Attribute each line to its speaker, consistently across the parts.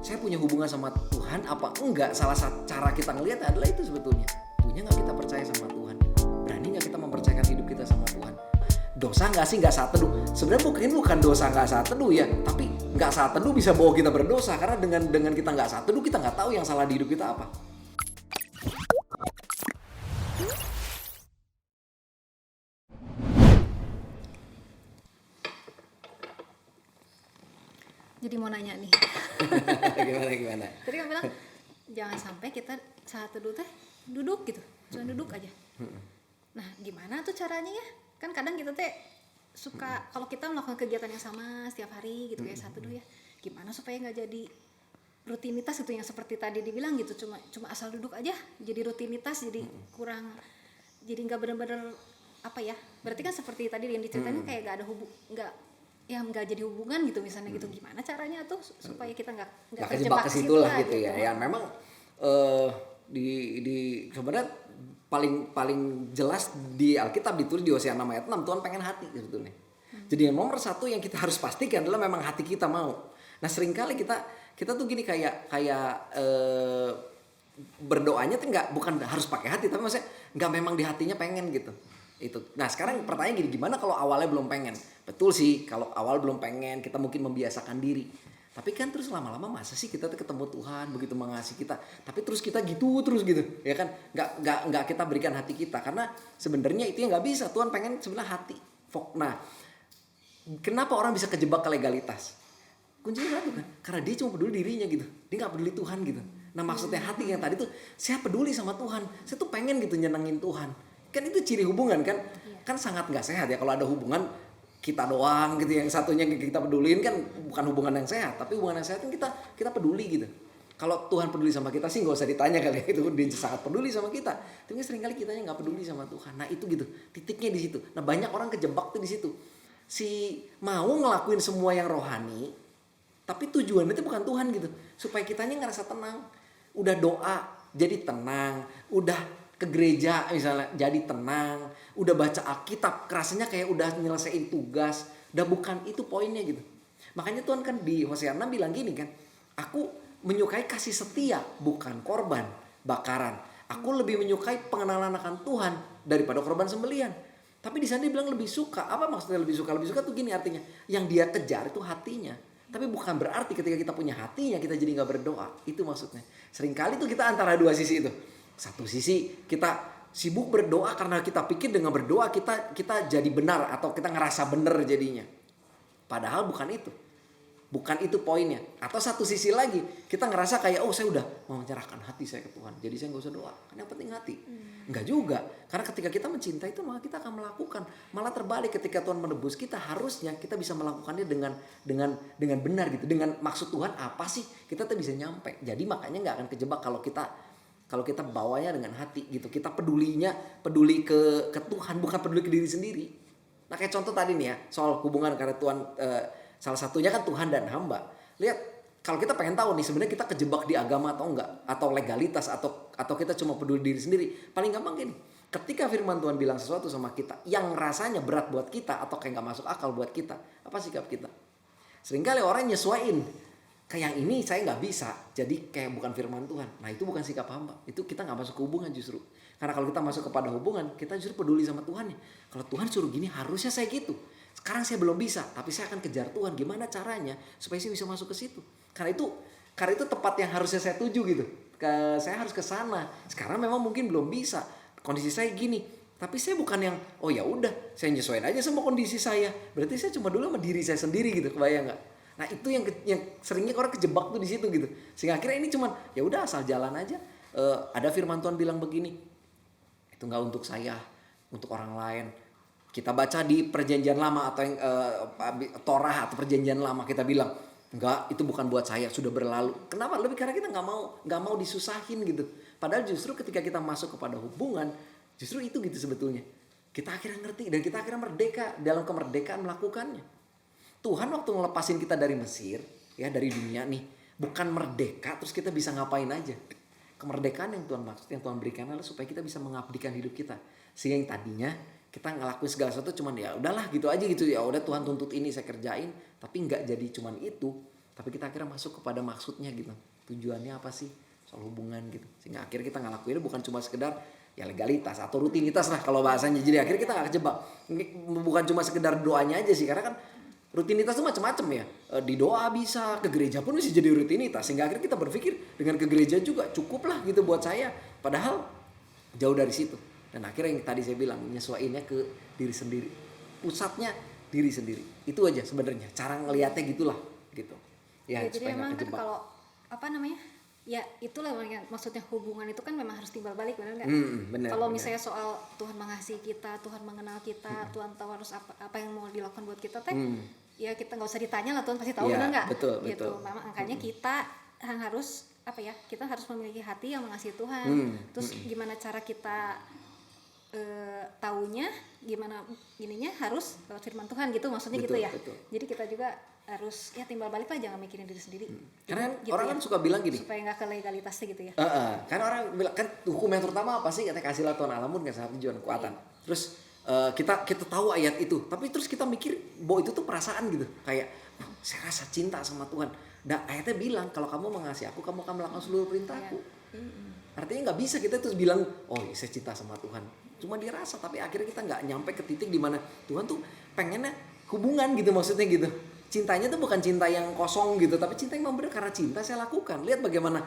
Speaker 1: saya punya hubungan sama Tuhan apa enggak. Salah satu cara kita ngelihat adalah itu sebetulnya. Punya nggak kita percaya sama Tuhan? Berani nggak kita mempercayakan hidup kita sama Tuhan? Dosa nggak sih nggak saat teduh? Sebenarnya bukan dosa nggak saat teduh ya, tapi nggak saat teduh bisa bawa kita berdosa karena dengan kita nggak saat teduh kita nggak tahu yang salah di hidup kita apa.
Speaker 2: Jadi mau nanya nih.
Speaker 1: Gimana?
Speaker 2: Tadi kan bilang jangan sampai kita saat teduh teh duduk gitu, cuma duduk aja. Nah, gimana tuh caranya ya? Kan kadang kita teh suka kalau kita melakukan kegiatan yang sama setiap hari gitu kayak saat teduh ya. Gimana supaya nggak jadi rutinitas itu yang seperti tadi dibilang gitu, cuma asal duduk aja, jadi rutinitas, jadi kurang, jadi nggak benar-benar apa ya? Berarti kan seperti tadi yang diceritain kayak nggak jadi hubungan gitu misalnya gitu. Gimana caranya tuh supaya kita nggak
Speaker 1: kejebak ke situ lah gitu ya. Ya memang di sebenarnya paling jelas di Alkitab ditulis di Hosea 6 ayat 6 Tuhan pengen hati sebetulnya. Jadi yang nomor satu yang kita harus pastikan adalah memang hati kita mau. Nah seringkali kita tuh gini kayak berdoanya tuh bukan harus pakai hati, tapi maksudnya nggak memang di hatinya pengen gitu. Itu. Nah sekarang pertanyaan gini, gimana kalau awalnya belum pengen? Betul sih, kalau awal belum pengen kita mungkin membiasakan diri. Tapi kan terus lama-lama masa sih kita tuh ketemu Tuhan begitu mengasihi kita, tapi terus kita gitu terus gitu, ya kan? Nggak kita berikan hati kita karena sebenarnya itu yang nggak bisa. Tuhan pengen sebenarnya hati. Nah, kenapa orang bisa kejebak ke legalitas? Kuncinya satu kan, karena dia cuma peduli dirinya gitu, dia nggak peduli Tuhan gitu. Nah maksudnya hati yang tadi tuh, saya peduli sama Tuhan, saya tuh pengen gitu nyenengin Tuhan. Kan itu ciri hubungan kan, kan sangat nggak sehat ya kalau ada hubungan kita doang gitu, yang satunya kita pedulin kan bukan hubungan yang sehat, tapi hubungan yang sehat kan kita peduli gitu. Kalau Tuhan peduli sama kita sih nggak usah ditanya kali ya, itu dia sangat peduli sama kita. Tapi seringkali kitanya nggak peduli sama Tuhan. Nah itu gitu, titiknya di situ. Nah banyak orang kejebak tuh di situ. Si mau ngelakuin semua yang rohani, tapi tujuannya itu bukan Tuhan gitu, supaya kitanya ngerasa tenang. Udah doa jadi tenang, udah ke gereja misalnya jadi tenang, udah baca Alkitab rasanya kayak udah nyelesain tugas, udah bukan itu poinnya gitu. Makanya Tuhan kan di Hosea 6 bilang gini kan, aku menyukai kasih setia bukan korban bakaran, aku lebih menyukai pengenalan akan Tuhan daripada korban sembelihan. Tapi di sana dia bilang lebih suka. Apa maksudnya lebih suka? Lebih suka tuh gini artinya, yang dia kejar itu hatinya. Tapi bukan berarti ketika kita punya hatinya kita jadi gak berdoa. Itu maksudnya. Seringkali tuh kita antara dua sisi itu. Satu sisi kita sibuk berdoa karena kita pikir dengan berdoa kita jadi benar atau kita ngerasa benar jadinya. Padahal bukan itu. Bukan itu poinnya. Atau satu sisi lagi kita ngerasa kayak saya udah mau menyerahkan hati saya ke Tuhan, jadi saya gak usah doa. Kan yang penting hati. Enggak juga. Karena ketika kita mencintai itu maka kita akan melakukan. Malah terbalik ketika Tuhan menebus kita harusnya kita bisa melakukannya dengan benar gitu. Dengan maksud Tuhan apa sih? Kita tuh bisa nyampe. Jadi makanya nggak akan kejebak kalau kita bawanya dengan hati gitu. Kita peduli ke Tuhan bukan peduli ke diri sendiri. Nah kayak contoh tadi nih ya soal hubungan karena Tuhan salah satunya kan Tuhan dan hamba. Lihat kalau kita pengen tahu nih sebenarnya kita kejebak di agama atau enggak, atau legalitas atau kita cuma peduli diri sendiri. Paling gampang gini. Ketika firman Tuhan bilang sesuatu sama kita yang rasanya berat buat kita atau kayak nggak masuk akal buat kita, apa sikap kita? Seringkali orang nyesuaiin. Kayak yang ini saya nggak bisa, jadi kayak bukan firman Tuhan. Nah itu bukan sikap hamba. Itu kita nggak masuk ke hubungan justru. Karena kalau kita masuk kepada hubungan, kita justru peduli sama Tuhan. Kalau Tuhan suruh gini harusnya saya gitu. Sekarang saya belum bisa, tapi saya akan kejar Tuhan. Gimana caranya supaya saya bisa masuk ke situ? Karena itu tepat yang harusnya saya tuju gitu. Saya harus ke sana. Sekarang memang mungkin belum bisa. Kondisi saya gini. Tapi saya bukan yang ya udah saya nyesuaiin aja sama kondisi saya. Berarti saya cuma dulu sama diri saya sendiri gitu. Kebayang nggak? Nah itu yang seringnya orang kejebak tuh di situ gitu. Sehingga akhirnya ini cuman ya udah asal jalan aja. Ada firman Tuhan bilang begini. Itu nggak untuk saya, untuk orang lain. Kita baca di perjanjian lama atau yang Torah atau perjanjian lama kita bilang enggak, itu bukan buat saya, sudah berlalu. Kenapa? Lebih karena kita nggak mau disusahin gitu. Padahal justru ketika kita masuk kepada hubungan, justru itu gitu sebetulnya. Kita akhirnya ngerti dan kita akhirnya merdeka dalam kemerdekaan melakukannya. Tuhan waktu ngelepasin kita dari Mesir, ya dari dunia nih, bukan merdeka terus kita bisa ngapain aja. Kemerdekaan yang Tuhan maksud, yang Tuhan berikan adalah supaya kita bisa mengabdikan hidup kita. Sehingga yang tadinya kita ngelakuin segala sesuatu cuman ya udahlah gitu aja gitu, ya udah Tuhan tuntut ini saya kerjain, tapi nggak jadi cuman itu, tapi kita akhirnya masuk kepada maksudnya gitu, tujuannya apa sih soal hubungan gitu, sehingga akhirnya kita ngelakuinnya bukan cuma sekedar ya legalitas atau rutinitas lah kalau bahasanya. Jadi akhirnya kita nggak kejebak, bukan cuma sekedar doanya aja sih, karena kan rutinitas itu macam-macam ya. Di doa bisa, ke gereja pun bisa jadi rutinitas, sehingga akhirnya kita berpikir dengan ke gereja juga cukup lah gitu buat saya, padahal jauh dari situ. Dan akhirnya yang tadi saya bilang, nyesuaiinnya ke diri sendiri, pusatnya diri sendiri, itu aja sebenarnya cara ngelihatnya gitulah gitu ya,
Speaker 2: Ya, jadi
Speaker 1: supaya nggak
Speaker 2: memang kan
Speaker 1: kejebak.
Speaker 2: kalau apa namanya, ya itulah maksudnya hubungan itu kan memang harus timbal balik, benar nggak?
Speaker 1: Benar,
Speaker 2: Kalau
Speaker 1: benar.
Speaker 2: misalnya soal Tuhan mengasihi kita, Tuhan mengenal kita, Tuhan tahu harus apa yang mau dilakukan buat kita teh, ya kita nggak usah ditanya lah, Tuhan pasti tahu,
Speaker 1: Ya,
Speaker 2: benar nggak?
Speaker 1: betul,
Speaker 2: Gitu.
Speaker 1: betul.
Speaker 2: Memang angkanya kita yang harus apa ya? Kita harus memiliki hati yang mengasihi Tuhan. Terus gimana cara kita taunya, gimana ininya harus lewat firman Tuhan gitu, maksudnya
Speaker 1: Betul,
Speaker 2: gitu ya.
Speaker 1: betul.
Speaker 2: Jadi kita juga harus ya timbal balik lah, jangan mikirin diri sendiri.
Speaker 1: Karena
Speaker 2: Gitu
Speaker 1: orang
Speaker 2: ya.
Speaker 1: kan suka bilang gini,
Speaker 2: Supaya nggak ke legalitasnya gitu ya.
Speaker 1: kan orang bilang kan hukum yang terutama apa sih, katanya kasihlah Tuhan Allahmu dengan segenap tujuan kekuatan. Terus kita tahu ayat itu, tapi terus kita mikir bahwa itu tuh perasaan gitu, kayak saya rasa cinta sama Tuhan. Dan ayatnya bilang kalau kamu mengasihi aku, kamu akan melakukan seluruh perintahku. Artinya nggak bisa kita terus bilang, oh saya cinta sama Tuhan, cuma dirasa, tapi akhirnya kita nggak nyampe ke titik di mana Tuhan tuh pengennya hubungan gitu, maksudnya gitu. Cintanya tuh bukan cinta yang kosong gitu, tapi cinta yang memberi, karena cinta saya lakukan. Lihat bagaimana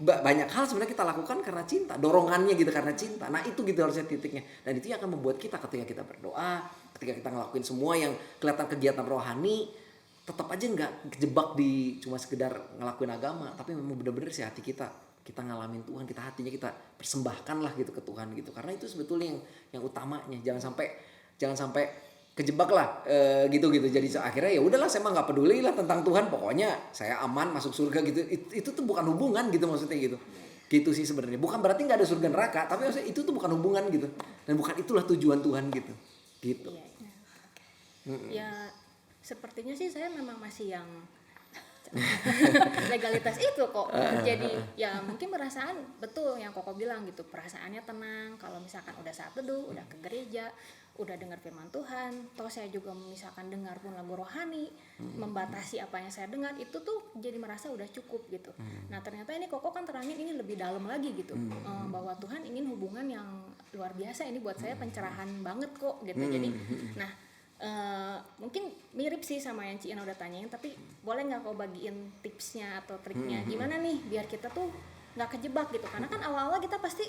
Speaker 1: banyak hal sebenarnya kita lakukan karena cinta, dorongannya gitu karena cinta. Nah itu gitu harusnya titiknya, dan itu yang akan membuat kita ketika kita berdoa, ketika kita ngelakuin semua yang kelihatan kegiatan rohani, tetap aja nggak kejebak di cuma sekedar ngelakuin agama, tapi memang benar-benar sih hati kita ngalamin Tuhan, kita hatinya kita persembahkan lah gitu ke Tuhan gitu, karena itu sebetulnya yang utamanya. Jangan sampai kejebak lah gitu. Jadi akhirnya ya udahlah, saya mah nggak peduli lah tentang Tuhan, pokoknya saya aman masuk surga gitu. Itu tuh bukan hubungan gitu, maksudnya gitu sih sebenarnya. Bukan berarti nggak ada surga neraka, tapi maksudnya itu tuh bukan hubungan gitu, dan bukan itulah tujuan Tuhan gitu.
Speaker 2: Iya, iya. Ya sepertinya sih saya memang masih yang legalitas itu kok. Jadi ya mungkin perasaan, betul yang Koko bilang gitu, perasaannya tenang kalau misalkan udah saat teduh, udah ke gereja, udah dengar firman Tuhan. Toh saya juga misalkan dengar pun lagu rohani, membatasi apa yang saya dengar, itu tuh jadi merasa udah cukup gitu. Nah ternyata ini Koko kan terangin ini lebih dalam lagi gitu, bahwa Tuhan ingin hubungan yang luar biasa, ini buat saya pencerahan banget kok gitu. Jadi nah mungkin mirip sih sama yang Ci Ina udah tanyain, tapi boleh nggak kau bagiin tipsnya atau triknya gimana nih biar kita tuh nggak kejebak gitu, karena kan awal-awal kita pasti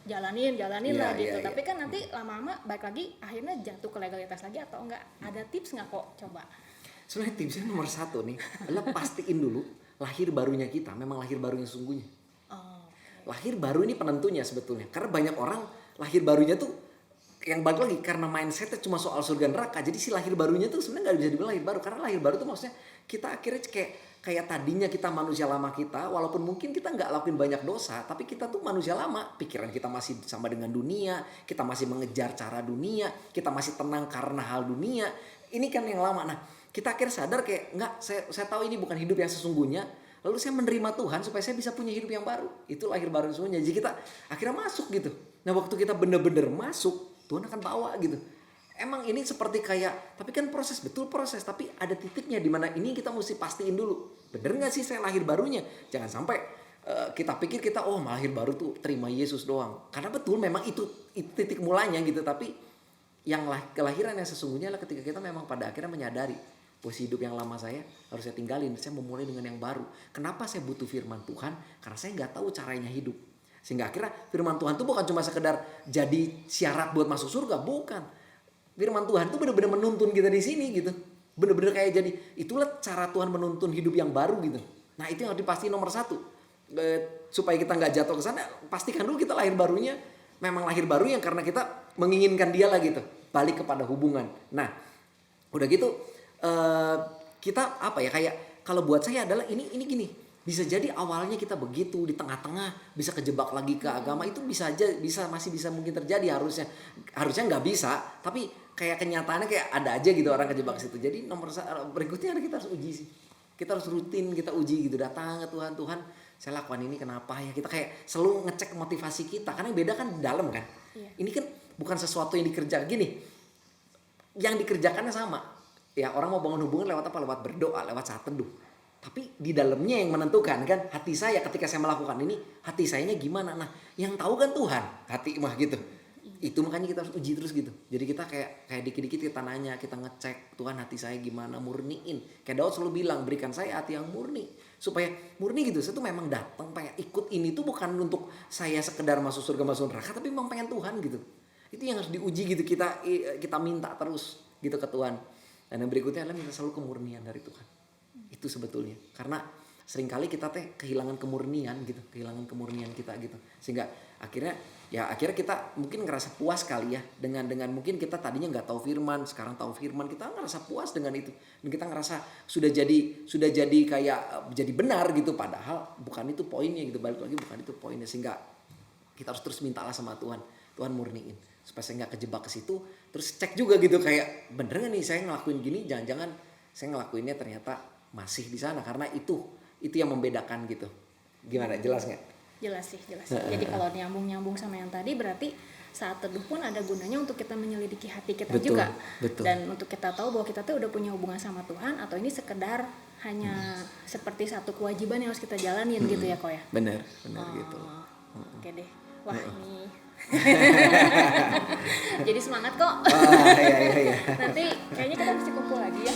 Speaker 2: jalanin lah gitu, tapi kan nanti lama-lama balik lagi akhirnya jatuh ke legalitas lagi atau enggak. Ada tips nggak kok, coba?
Speaker 1: Sebenarnya tipsnya nomor 1 nih adalah pastiin dulu lahir barunya kita memang lahir baru yang sesungguhnya. Lahir baru ini penentunya sebetulnya, karena banyak orang lahir barunya tuh yang balik lagi karena mindsetnya cuma soal surga neraka. Jadi si lahir barunya tuh sebenarnya nggak bisa dibilang lahir baru, karena lahir baru tuh maksudnya kita akhirnya kayak tadinya kita manusia lama kita, walaupun mungkin kita nggak lakuin banyak dosa, tapi kita tuh manusia lama, pikiran kita masih sama dengan dunia, kita masih mengejar cara dunia, kita masih tenang karena hal dunia. Ini kan yang lama. Nah kita akhirnya sadar kayak nggak, saya tahu ini bukan hidup yang sesungguhnya, lalu saya menerima Tuhan supaya saya bisa punya hidup yang baru. Itu lahir baru sesungguhnya. Jadi kita akhirnya masuk gitu. Nah waktu kita bener-bener masuk, Tuhan akan bawa gitu. Emang ini seperti kayak, tapi kan proses, betul proses, tapi ada titiknya di mana ini kita mesti pastiin dulu, bener nggak sih saya lahir barunya? Jangan sampai kita pikir kita lahir baru tuh terima Yesus doang, karena betul memang itu titik mulanya gitu. Tapi yang kelahiran yang sesungguhnya adalah ketika kita memang pada akhirnya menyadari posisi hidup yang lama saya harus saya tinggalin, saya memulai dengan yang baru. Kenapa saya butuh firman Tuhan? Karena saya nggak tahu caranya hidup. Sehingga akhirnya firman Tuhan itu bukan cuma sekedar jadi syarat buat masuk surga, bukan. Firman Tuhan itu benar-benar menuntun kita di sini gitu. Benar-benar kayak jadi, itulah cara Tuhan menuntun hidup yang baru gitu. Nah itu yang harus dipastiin nomor 1. Supaya kita nggak jatuh ke sana, pastikan dulu kita lahir barunya memang lahir baru yang karena kita menginginkan dia lah gitu. Balik kepada hubungan. Nah udah gitu kita apa ya, kayak kalau buat saya adalah ini gini. Bisa jadi awalnya kita begitu, di tengah-tengah bisa kejebak lagi ke agama, itu masih bisa mungkin terjadi, harusnya nggak bisa, tapi kayak kenyataannya kayak ada aja gitu orang kejebak situ. Jadi nomor berikutnya kita harus uji sih, kita harus rutin kita uji gitu, datang ke Tuhan, saya lakukan ini kenapa ya, kita kayak selalu ngecek motivasi kita, karena yang beda kan di dalam kan. Ini kan bukan sesuatu yang dikerjakan gini, yang dikerjakannya sama. ya orang mau bangun hubungan lewat apa? Lewat berdoa, lewat saat teduh. Tapi di dalamnya yang menentukan kan, hati saya ketika saya melakukan ini, hati sayanya gimana? Nah, yang tahu kan Tuhan, hati mah gitu. Itu makanya kita harus uji terus gitu. Jadi kita kayak dikit-dikit kita nanya, kita ngecek Tuhan hati saya gimana, murniin. Kayak Daud selalu bilang, berikan saya hati yang murni. Supaya murni gitu, saya tuh memang datang pengen ikut ini tuh bukan untuk saya sekedar masuk surga masuk neraka, tapi memang pengen Tuhan gitu. Itu yang harus diuji gitu, kita minta terus gitu ke Tuhan. Dan yang berikutnya adalah minta selalu kemurnian dari Tuhan. Itu sebetulnya. Karena seringkali kita kehilangan kemurnian gitu, kehilangan kemurnian kita gitu. Sehingga akhirnya kita mungkin ngerasa puas kali ya dengan mungkin kita tadinya nggak tahu firman, sekarang tahu firman, kita ngerasa puas dengan itu. Dan kita ngerasa sudah jadi kayak jadi benar gitu, padahal bukan itu poinnya gitu. Balik lagi bukan itu poinnya, sehingga kita harus terus mintalah sama Tuhan murniin supaya saya nggak kejebak ke situ. Terus cek juga gitu, kayak bener nggak nih saya ngelakuin gini, jangan-jangan saya ngelakuinnya ternyata masih di sana, karena itu yang membedakan gitu. Gimana, jelas nggak?
Speaker 2: Jelas sih. Jadi kalau nyambung sama yang tadi, berarti saat teduh pun ada gunanya untuk kita menyelidiki hati kita juga.
Speaker 1: Betul.
Speaker 2: Dan untuk kita tahu bahwa kita tuh udah punya hubungan sama Tuhan, atau ini sekedar hanya seperti satu kewajiban yang harus kita jalanin gitu ya kok ya.
Speaker 1: Bener gitu.
Speaker 2: Oke deh. Wah ini jadi semangat kok.
Speaker 1: Iya.
Speaker 2: Nanti kayaknya kita mesti kumpul lagi ya.